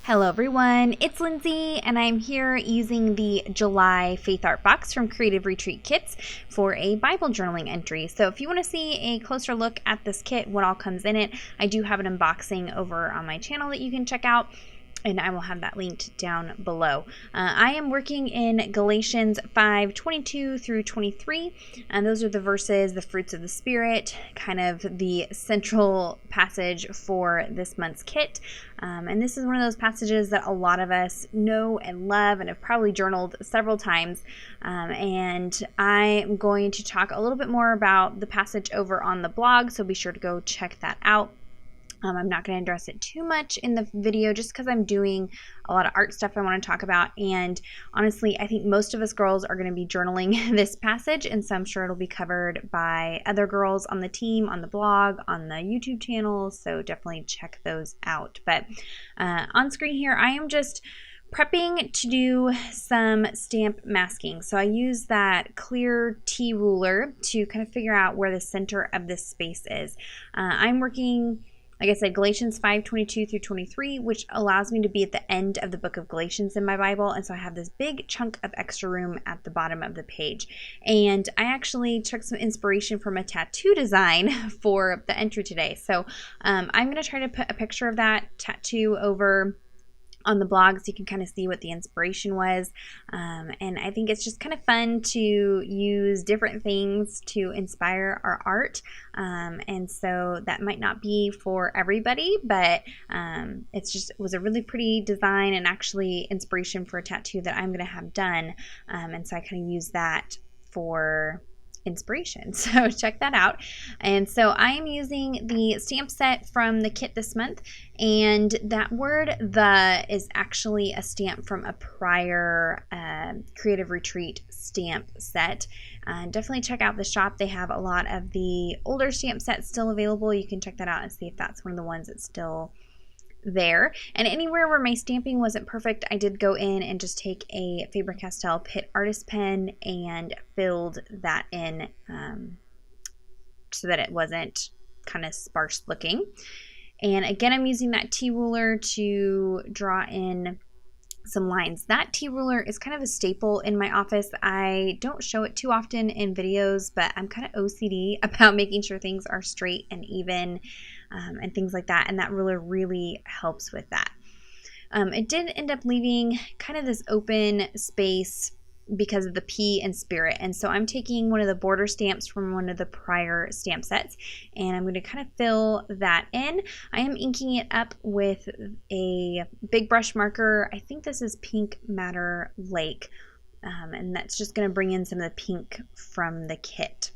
Hello everyone, it's Lindsay and I'm here using the July Faith Art Box from Creative Retreat Kits for a Bible journaling entry. So if you want to see a closer look at this kit, what all comes in it, I do have an unboxing over on my channel that you can check out, and I will have that linked down below. I am working in Galatians 5:22 through 23, and those are the verses, the fruits of the Spirit, kind of the central passage for this month's kit. And this is one of those passages that a lot of us know and love and have probably journaled several times. And I'm going to talk a little bit more about the passage over on the blog, so be sure to go check that out. I'm not going to address it too much in the video just because I'm doing a lot of art stuff I want to talk about. And honestly, I think most of us girls are going to be journaling this passage, and so I'm sure it'll be covered by other girls on the team, on the blog, on the YouTube channel. So definitely check those out. But on screen here, I am just prepping to do some stamp masking. So I use that clear T ruler to kind of figure out where the center of this space is. I'm working, like I said, Galatians 5:22 through 23, which allows me to be at the end of the book of Galatians in my Bible. And so I have this big chunk of extra room at the bottom of the page. And I actually took some inspiration from a tattoo design for the entry today. So I'm going to try to put a picture of that tattoo over on the blog so you can kind of see what the inspiration was. And I think it's just kind of fun to use different things to inspire our art. And so that might not be for everybody, but it was a really pretty design and actually inspiration for a tattoo that I'm going to have done. And so I kind of use that for inspiration. So check that out. And so I am using the stamp set from the kit this month, and that word "the" is actually a stamp from a prior Creative Retreat stamp set. Definitely check out the shop. They have a lot of the older stamp sets still available. You can check that out and see if that's one of the ones that's still there. And anywhere where my stamping wasn't perfect, I did go in and just take a Faber-Castell Pitt artist pen and filled that in so that it wasn't kind of sparse looking. And again, I'm using that T ruler to draw in some lines. That T ruler is kind of a staple in my office. I don't show it too often in videos, but I'm kind of OCD about making sure things are straight and even and things like that, and that ruler really helps with that. It did end up leaving kind of this open space because of the P and Spirit, and so I'm taking one of the border stamps from one of the prior stamp sets, and I'm going to kind of fill that in. I am inking it up with a big brush marker. I think this is Pink Matter Lake, and that's just going to bring in some of the pink from the kit.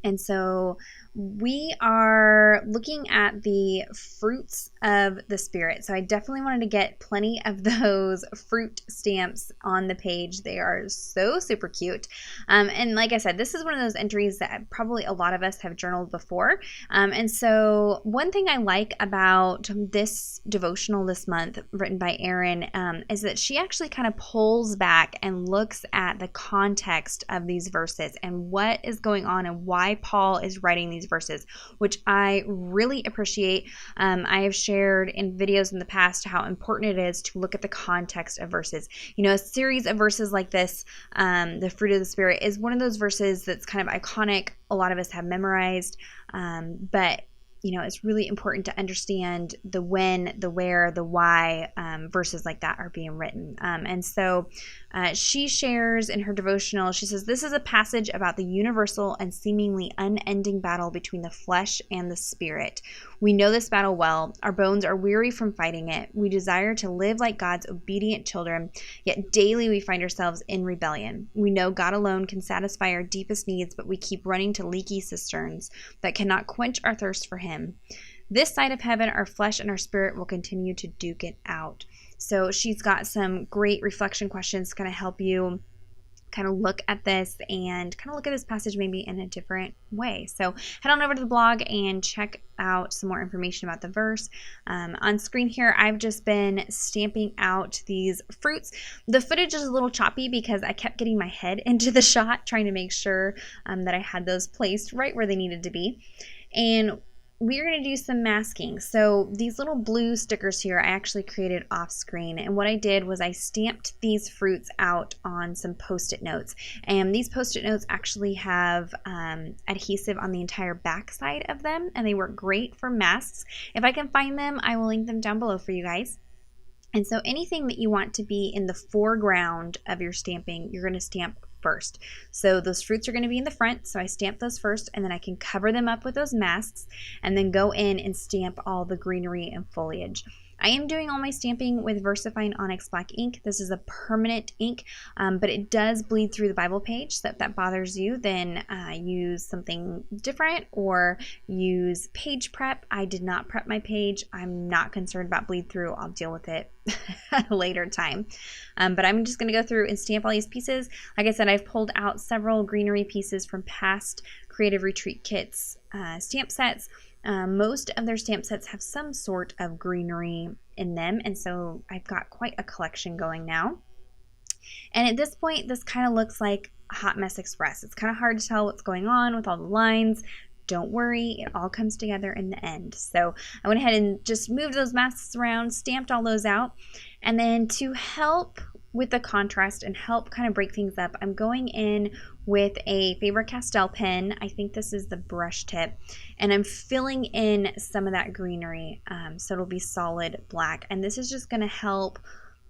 And so we are looking at the fruits of the Spirit. So I definitely wanted to get plenty of those fruit stamps on the page. They are so super cute. And like I said, this is one of those entries that probably a lot of us have journaled before. And so one thing I like about this devotional this month, written by Erin, is that she actually kind of pulls back and looks at the context of these verses and what is going on and why Paul is writing these verses, which I really appreciate. I have shared in videos in the past how important it is to look at the context of verses. You know, a series of verses like this, the fruit of the Spirit, is one of those verses that's kind of iconic. A lot of us have memorized, but you know, it's really important to understand the when, the where, the why verses like that are being written. And so she shares in her devotional, she says, "This is a passage about the universal and seemingly unending battle between the flesh and the spirit. We know this battle well. Our bones are weary from fighting it. We desire to live like God's obedient children, yet daily we find ourselves in rebellion. We know God alone can satisfy our deepest needs, but we keep running to leaky cisterns that cannot quench our thirst for Him. This side of heaven, our flesh and our spirit will continue to duke it out." So she's got some great reflection questions to kind of help you kind of look at this and kind of look at this passage maybe in a different way. So head on over to the blog and check out some more information about the verse. On screen here, I've just been stamping out these fruits. The footage is a little choppy because I kept getting my head into the shot, trying to make sure that I had those placed right where they needed to be. And we're going to do some masking. So these little blue stickers here I actually created off screen, and what I did was I stamped these fruits out on some post-it notes, and these post-it notes actually have adhesive on the entire back side of them, and they work great for masks. If I can find them, I will link them down below for you guys. And so anything that you want to be in the foreground of your stamping, you're going to stamp first. So those fruits are going to be in the front, so I stamp those first, and then I can cover them up with those masks and then go in and stamp all the greenery and foliage. I am doing all my stamping with VersaFine Onyx Black ink. This is a permanent ink, but it does bleed through the Bible page, so if that bothers you, then use something different or use page prep. I did not prep my page. I'm not concerned about bleed through. I'll deal with it at a later time. But I'm just going to go through and stamp all these pieces. Like I said, I've pulled out several greenery pieces from past Creative Retreat Kits stamp sets. Most of their stamp sets have some sort of greenery in them, and so I've got quite a collection going now. And at this point, this kind of looks like Hot Mess Express. It's kind of hard to tell what's going on with all the lines. Don't worry, it all comes together in the end. So I went ahead and just moved those masks around, stamped all those out, and then to help with the contrast and help kind of break things up, I'm going in with a Faber-Castell pen. I think this is the brush tip, and I'm filling in some of that greenery, so it'll be solid black, and this is just going to help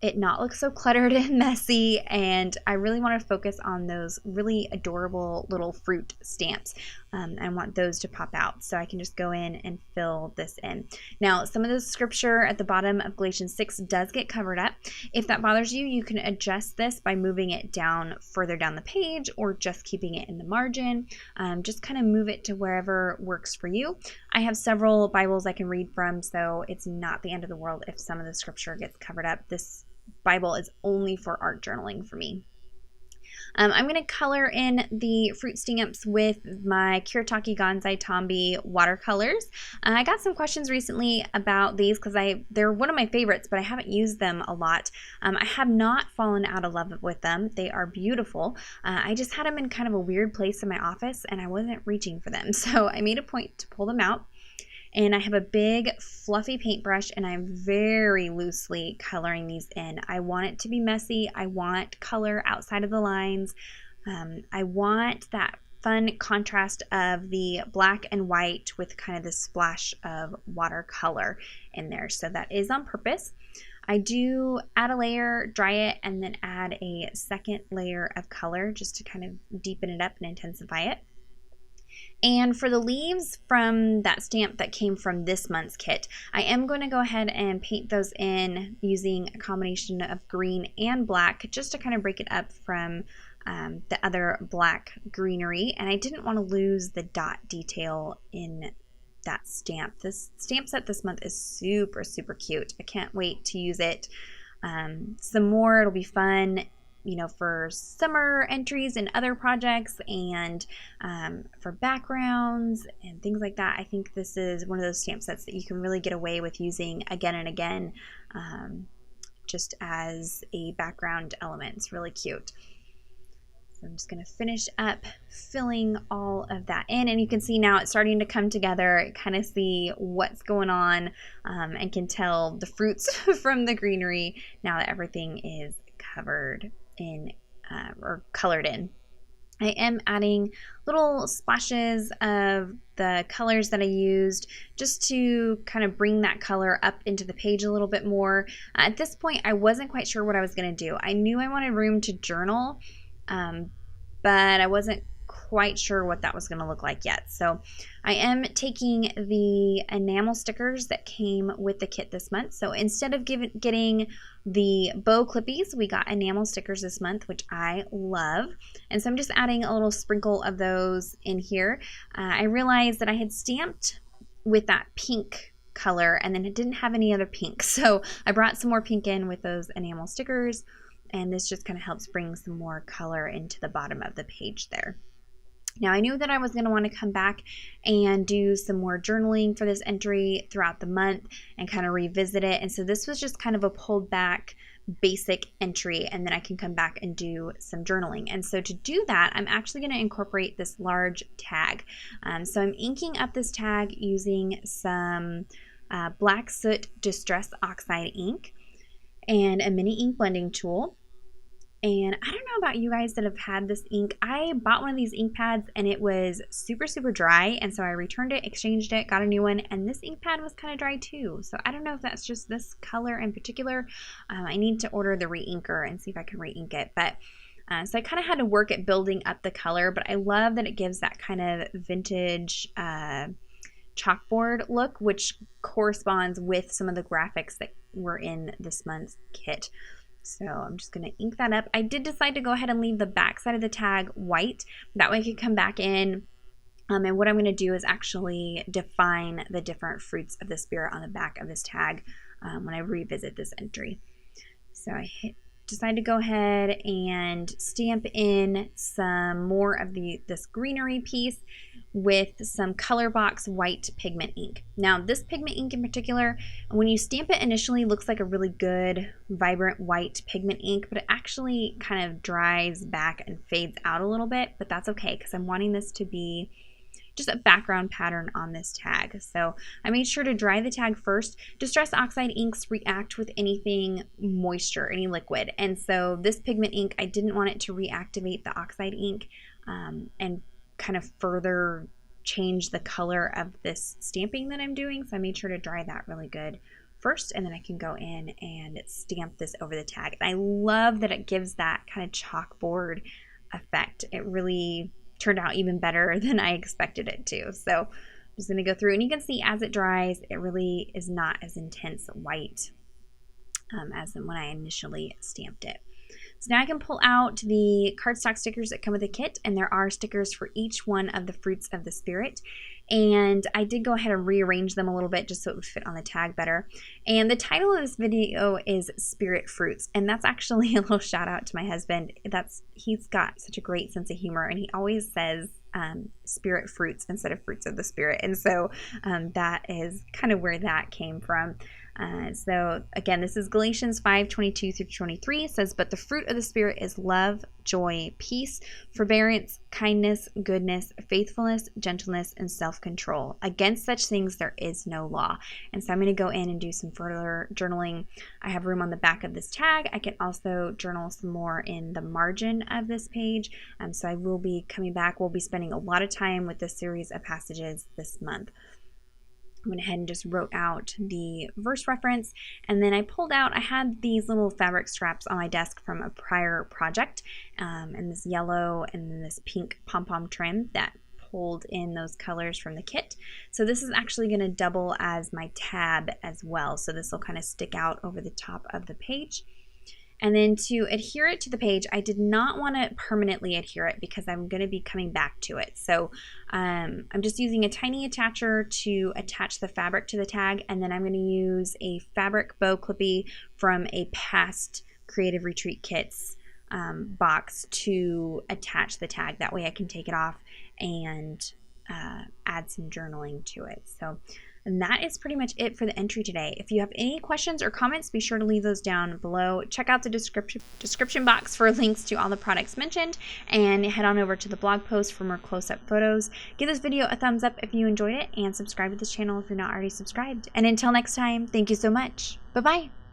it not look so cluttered and messy, and I really want to focus on those really adorable little fruit stamps. I want those to pop out, so I can just go in and fill this in. Now, some of the scripture at the bottom of Galatians 6 does get covered up. If that bothers you, you can adjust this by moving it down further down the page or just keeping it in the margin. Just kind of move it to wherever works for you. I have several Bibles I can read from, so it's not the end of the world if some of the scripture gets covered up. This Bible is only for art journaling for me. I'm going to color in the fruit stamps with my Kuretake Gansai Tombi watercolors. I got some questions recently about these because they're one of my favorites, but I haven't used them a lot. I have not fallen out of love with them. They are beautiful. I just had them in kind of a weird place in my office, and I wasn't reaching for them. So I made a point to pull them out. And I have a big fluffy paintbrush, and I'm very loosely coloring these in. I want it to be messy. I want color outside of the lines. I want that fun contrast of the black and white with kind of this splash of watercolor in there. So that is on purpose. I do add a layer, dry it, and then add a second layer of color just to kind of deepen it up and intensify it. And for the leaves from that stamp that came from this month's kit, I am going to go ahead and paint those in using a combination of green and black just to kind of break it up from the other black greenery. And I didn't want to lose the dot detail in that stamp. This stamp set this month is super, super cute. I can't wait to use it some more. It'll be fun, you know, for summer entries and other projects, and for backgrounds and things like that. I think this is one of those stamp sets that you can really get away with using again and again, just as a background element. It's really cute. So I'm just going to finish up filling all of that in, and you can see now it's starting to come together. Kind of see what's going on, and can tell the fruits from the greenery now that everything is covered in or colored in. I am adding little splashes of the colors that I used just to kind of bring that color up into the page a little bit more. At this point, I wasn't quite sure what I was going to do. I knew I wanted room to journal, but I wasn't quite sure what that was going to look like yet. So I am taking the enamel stickers that came with the kit this month. So instead of getting the bow clippies, we got enamel stickers this month, which I love. And so I'm just adding a little sprinkle of those in here. I realized that I had stamped with that pink color and then it didn't have any other pink. So I brought some more pink in with those enamel stickers, and this just kind of helps bring some more color into the bottom of the page there. Now, I knew that I was going to want to come back and do some more journaling for this entry throughout the month and kind of revisit it. And so this was just kind of a pulled back basic entry, and then I can come back and do some journaling. And so to do that, I'm actually going to incorporate this large tag. So I'm inking up this tag using some Black Soot Distress Oxide ink and a mini ink blending tool. And I don't know about you guys that have had this ink. I bought one of these ink pads and it was super, super dry. And so I returned it, exchanged it, got a new one. And this ink pad was kind of dry too. So I don't know if that's just this color in particular. I need to order the re-inker and see if I can re-ink it. But so I kind of had to work at building up the color. But I love that it gives that kind of vintage chalkboard look, which corresponds with some of the graphics that were in this month's kit. So I'm just going to ink that up. I did decide to go ahead and leave the back side of the tag white. That way I could come back in. And what I'm going to do is actually define the different fruits of the Spirit on the back of this tag when I revisit this entry. So I decided to go ahead and stamp in some more of this greenery piece with some Color Box white pigment ink. Now this pigment ink in particular, when you stamp it initially, looks like a really good vibrant white pigment ink, but it actually kind of dries back and fades out a little bit, but that's okay because I'm wanting this to be just a background pattern on this tag. So I made sure to dry the tag first. Distress Oxide inks react with anything moisture, any liquid, and so this pigment ink, I didn't want it to reactivate the oxide ink and kind of further change the color of this stamping that I'm doing. So I made sure to dry that really good first, and then I can go in and stamp this over the tag. And I love that it gives that kind of chalkboard effect. It really turned out even better than I expected it to. So I'm just going to go through, and you can see as it dries, it really is not as intense white as when I initially stamped it. So now I can pull out the cardstock stickers that come with the kit, and there are stickers for each one of the fruits of the Spirit. And I did go ahead and rearrange them a little bit just so it would fit on the tag better. And the title of this video is Spirit Fruits, and that's actually a little shout out to my husband. He's got such a great sense of humor, and he always says Spirit Fruits instead of Fruits of the Spirit. And so that is kind of where that came from. So again, this is Galatians 5:22-23. It says, "But the fruit of the Spirit is love, joy, peace, forbearance, kindness, goodness, faithfulness, gentleness, and self-control. Against such things there is no law." And so I'm going to go in and do some further journaling. I have room on the back of this tag. I can also journal some more in the margin of this page. So I will be coming back. We'll be spending a lot of time with this series of passages this month. I went ahead and just wrote out the verse reference, and then I pulled out, I had these little fabric straps on my desk from a prior project, and this yellow and then this pink pom-pom trim that pulled in those colors from the kit. So this is actually going to double as my tab as well, so this will kind of stick out over the top of the page. And then to adhere it to the page, I did not want to permanently adhere it because I'm going to be coming back to it. So I'm just using a tiny attacher to attach the fabric to the tag, and then I'm going to use a fabric bow clippy from a past Creative Retreat Kits box to attach the tag. That way I can take it off and add some journaling to it. And that is pretty much it for the entry today. If you have any questions or comments, be sure to leave those down below. Check out the description box for links to all the products mentioned, and head on over to the blog post for more close-up photos. Give this video a thumbs up if you enjoyed it, and subscribe to this channel if you're not already subscribed. And until next time, thank you so much. Bye-bye.